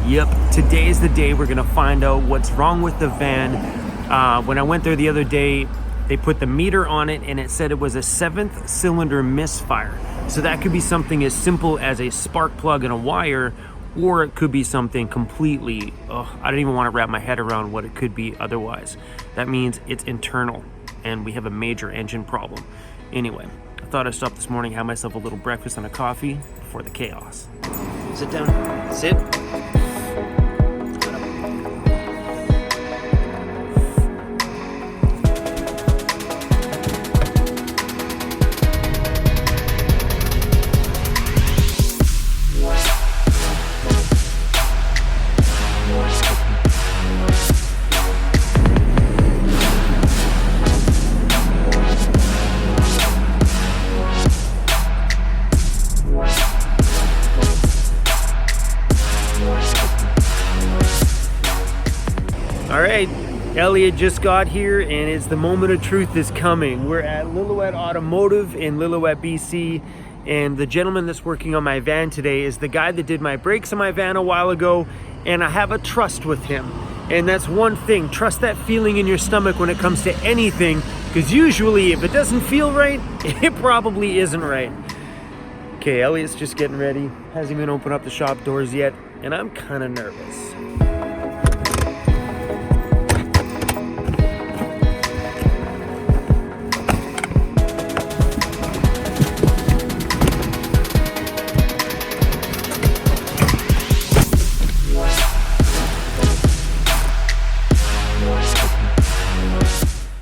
Yep, today is the day we're gonna find out what's wrong with the van. When I went there the other day, they put the meter on it and it said it was a 7th cylinder misfire. So that could be something as simple as a spark plug and a wire, or it could be something completely, I don't even want to wrap my head around what it could be otherwise. That means it's internal and we have a major engine problem. Anyway, I thought I'd stop this morning, have myself a little breakfast and a coffee before the chaos. Sit down, sit. All right, Elliott just got here and it's the moment of truth is coming. We're at Lillooet Automotive in Lillooet BC, and the gentleman that's working on my van today is the guy that did my brakes on my van a while ago, and I have a trust with him. And that's one thing, trust that feeling in your stomach when it comes to anything, because usually if it doesn't feel right, it probably isn't right. Okay, Elliott's just getting ready, hasn't even opened up the shop doors yet, and I'm kind of nervous.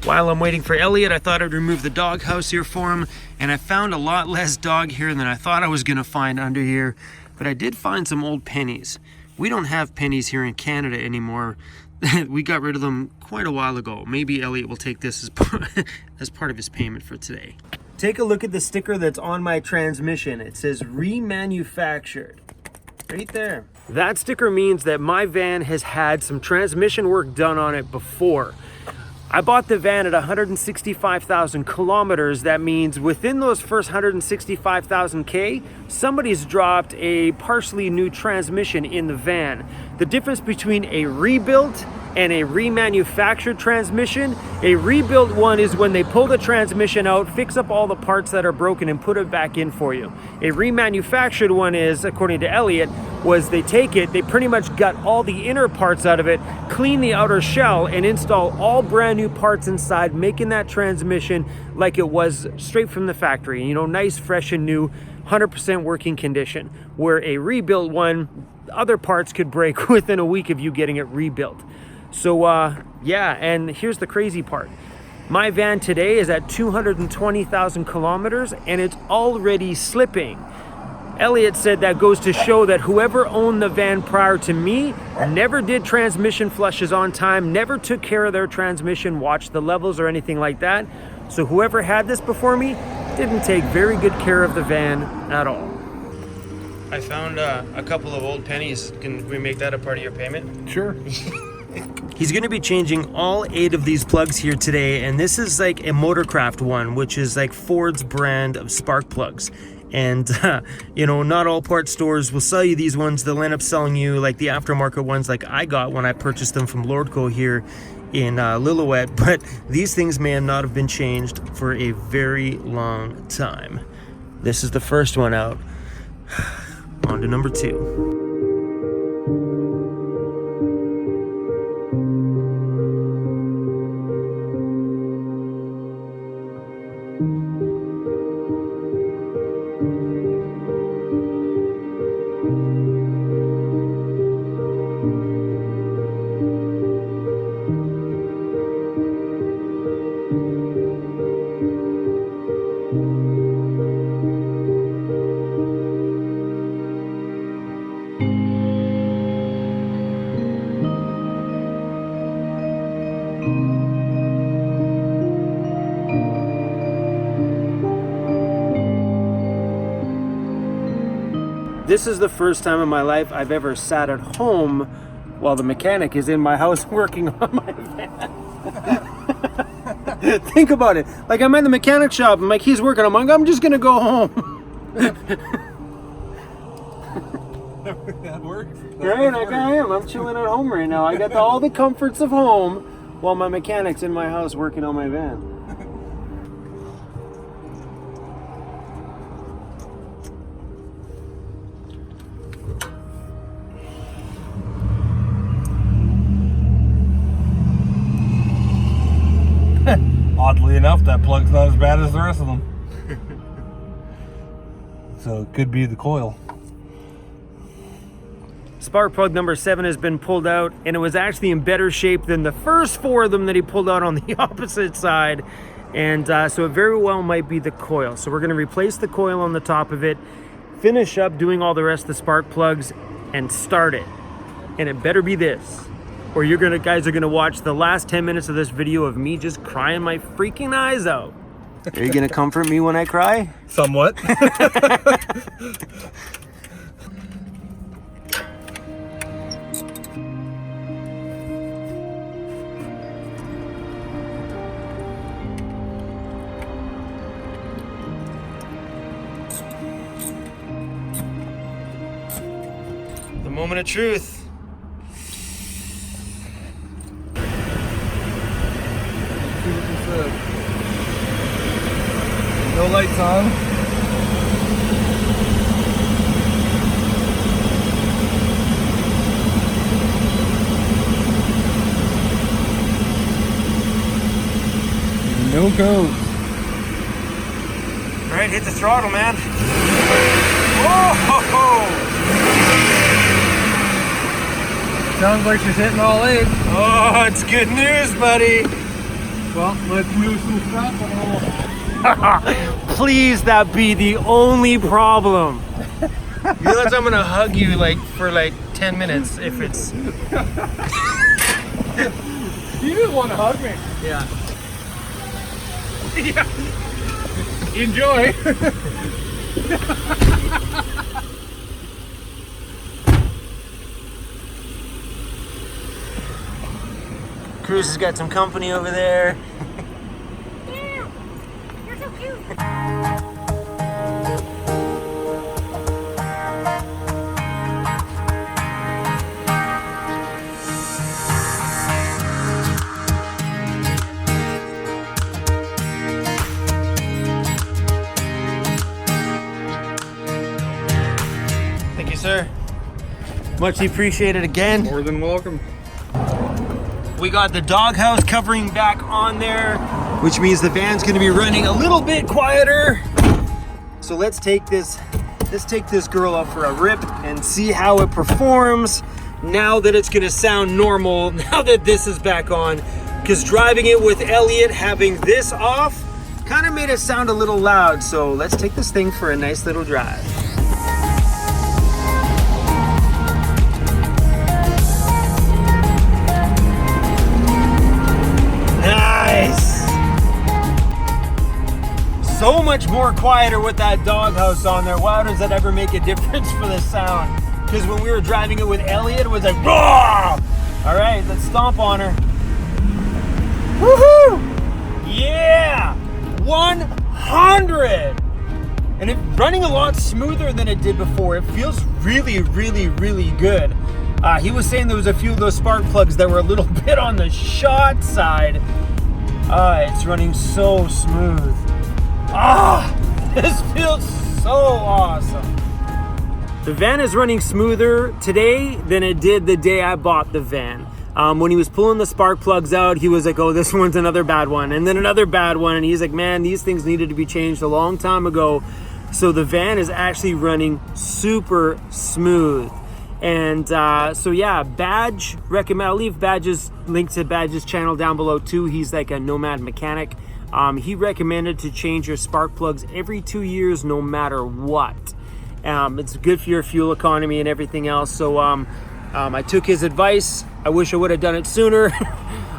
While I'm waiting for Elliott, I thought I'd remove the dog house here for him, and I found a lot less dog here than I thought I was gonna find under here, but I did find some old pennies. We don't have pennies here in Canada anymore. We got rid of them quite a while ago. Maybe Elliott will take this as part of his payment for today. Take a look at the sticker that's on my transmission. It says remanufactured, right there. That sticker means that my van has had some transmission work done on it before. I bought the van at 165,000 kilometers. That means within those first 165,000 K, somebody's dropped a partially new transmission in the van. The difference between a rebuilt and a remanufactured transmission, a rebuilt one is when they pull the transmission out, fix up all the parts that are broken and put it back in for you. A remanufactured one is, according to Elliott, was they take it, they pretty much gut all the inner parts out of it, clean the outer shell, and install all brand new parts inside, making that transmission like it was straight from the factory. You know, nice, fresh and new, 100% working condition. Where a rebuilt one, other parts could break within a week of you getting it rebuilt. So yeah, and here's the crazy part. My van today is at 220,000 kilometers and it's already slipping. Elliott said that goes to show that whoever owned the van prior to me never did transmission flushes on time, never took care of their transmission, watched the levels or anything like that. So whoever had this before me didn't take very good care of the van at all. I found a couple of old pennies. Can we make that a part of your payment? Sure. He's going to be changing all 8 of these plugs here today, and this is like a Motorcraft one, which is like Ford's brand of spark plugs. And you know, not all part stores will sell you these ones. They'll end up selling you like the aftermarket ones like I got when I purchased them from Lordco here in Lillooet, but these things may not have been changed for a very long time. This is the first one out. On to number 2. This is the first time in my life I've ever sat at home while the mechanic is in my house working on my van. Think about it. Like, I'm at the mechanic shop and like he's working. I'm like, I'm just gonna go home. That works. Right, I am. I'm chilling at home right now. I got all the comforts of home while my mechanic's in my house working on my van. Oddly enough, that plug's not as bad as the rest of them. So it could be the coil. Spark plug number 7 has been pulled out, and it was actually in better shape than the first 4 of them that he pulled out on the opposite side. And so it very well might be the coil. So we're going to replace the coil on the top of it, finish up doing all the rest of the spark plugs, and start it. And it better be this, or guys are gonna watch the last 10 minutes of this video of me just crying my freaking eyes out. Are you gonna comfort me when I cry? Somewhat. The moment of truth. No lights on. No code. All right, hit the throttle, man. Whoa! Sounds like she's hitting all 8. Oh, it's good news, buddy. Well, let's move some stuff. Please, that be the only problem. You realize I'm gonna hug you for 10 minutes if it's. You didn't want to hug me. Yeah. Yeah. Enjoy. Cruz has got some company over there. Yeah, you're so cute. Thank you, sir. Much appreciated again. More than welcome. We got the doghouse covering back on there, which means the van's gonna be running a little bit quieter. So let's take this girl up for a rip and see how it performs now that it's gonna sound normal, now that this is back on. Because driving it with Elliott, having this off, kind of made it sound a little loud. So let's take this thing for a nice little drive. So much more quieter with that doghouse on there. Wow, does that ever make a difference for the sound? Because when we were driving it with Elliott, it was like, raw! All right, let's stomp on her. Woohoo! Yeah! 100! And it's running a lot smoother than it did before. It feels really, really, really good. He was saying there was a few of those spark plugs that were a little bit on the short side. It's running so smooth. This feels so awesome. The van is running smoother today than it did the day I bought the van. When he was pulling the spark plugs out, he was like, oh, this one's another bad one, and then another bad one, and he's like, man, these things needed to be changed a long time ago. So the van is actually running super smooth. And so yeah, Badge recommend. I'll leave Badge's link to Badge's channel down below too. He's like a nomad mechanic. He recommended to change your spark plugs every 2 years, no matter what. It's good for your fuel economy and everything else. So I took his advice. I wish I would have done it sooner.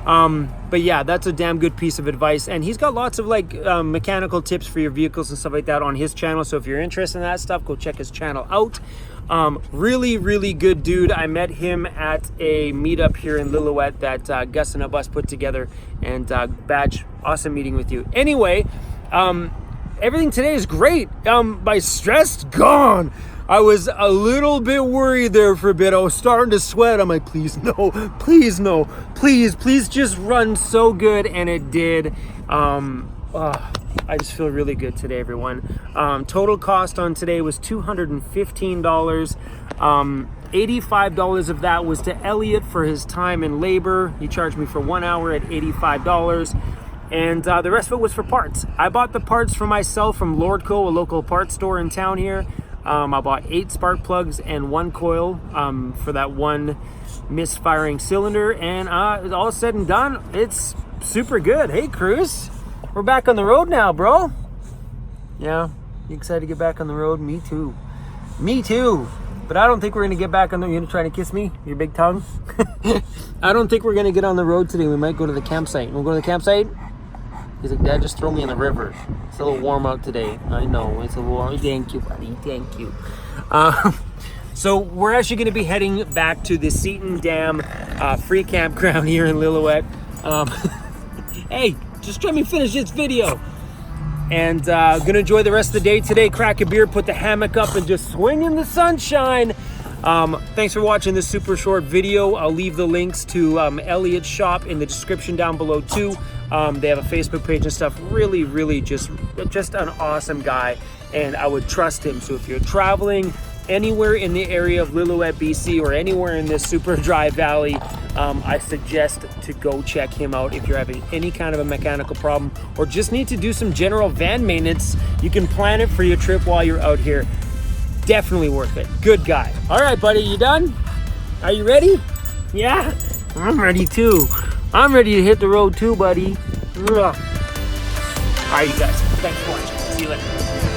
But yeah, that's a damn good piece of advice. And he's got lots of mechanical tips for your vehicles and stuff like that on his channel. So if you're interested in that stuff, go check his channel out. Really, really good dude. I met him at a meetup here in Lillooet that Gus and Bus put together. And Badge, awesome meeting with you. Anyway, everything today is great. My stress gone. I was a little bit worried there for a bit. I was starting to sweat. I'm like, please no, please no, please just run so good, and it did. I just feel really good today, everyone. Total cost on today was $215. $85 of that was to Elliott for his time and labor. He charged me for 1 hour at $85. And the rest of it was for parts. I bought the parts for myself from Lordco, a local parts store in town here. I bought 8 spark plugs and 1 coil for that one misfiring cylinder. And all said and done, it's super good. Hey, Cruz, we're back on the road now, bro. Yeah, you excited to get back on the road? Me too. Me too. But I don't think we're going to get back on the... You're going to try to kiss me? Your big tongue? I don't think we're going to get on the road today. We might go to the campsite. We'll go to the campsite? He's like, Dad, just throw me in the river. It's a little warm out today. I know, it's a little warm. Thank you, buddy. Thank you. So we're actually going to be heading back to the Seton Dam free campground here in Lillooet. Hey, just let me finish this video. And gonna enjoy the rest of the day today. Crack a beer, put the hammock up, and just swing in the sunshine. Thanks for watching this super short video. I'll leave the links to Elliott's shop in the description down below too. They have a Facebook page and stuff. Really just an awesome guy, and I would trust him. So if you're traveling anywhere in the area of Lillooet BC or anywhere in this super dry valley, I suggest to go check him out. If you're having any kind of a mechanical problem or just need to do some general van maintenance, you can plan it for your trip while you're out here. Definitely worth it. Good guy. All right, buddy, you done? Are you ready? Yeah, I'm ready too. I'm ready to hit the road too, buddy. All right, you guys, thanks for watching. See you later.